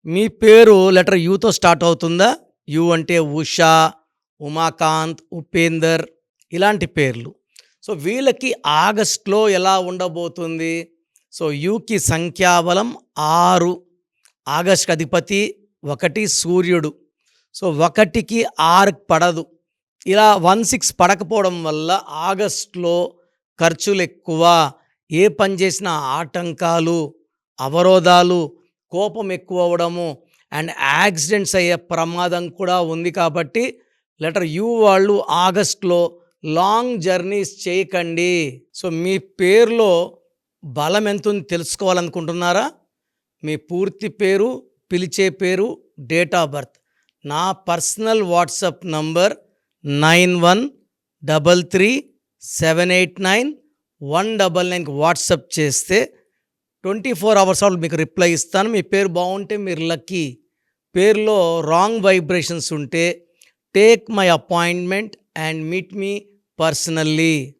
మీ పేరు letter యూతో start అవుతుందా? You అంటే ఉషా, ఉమాకాంత్, ఉపేందర్ ఇలాంటి పేర్లు. సో, వీళ్ళకి ఆగస్ట్‌లో ఎలా ఉండబోతుంది? సో, యూకి సంఖ్యాబలం 6. ఆగస్ట్‌కి అధిపతి 1 సూర్యుడు. సో, 1కి 6కి పడదు. ఇలా 1, 6 పడకపోవడం వల్ల ఆగస్ట్‌లో ఖర్చులెక్కువ. ఏ పని చేసినా ఆటంకాలు, అవరోధాలు, కోపం ఎక్కువవ్వడము అండ్ యాక్సిడెంట్స్ అయ్యే ప్రమాదం కూడా ఉంది కాబట్టి లెటర్ యు వాళ్ళు ఆగస్ట్‌లో లాంగ్ జర్నీస్ చేయకండి. సో, మీ పేరులో బలం ఎంతుంది తెలుసుకోవాలనుకుంటున్నారా? మీ పూర్తి పేరు, పిలిచే పేరు, డేట్ ఆఫ్ బర్త్. నా పర్సనల్ వాట్సాప్ నంబర్ 9133789199కి వాట్సాప్ చేస్తే 24 అవర్స్ మీకు రిప్లై ఇస్తాను. మీ పేరు బాగుంటే మీరు లక్కీ. పేరులో రాంగ్ వైబ్రేషన్స్ ఉంటే take my appointment and meet me personally.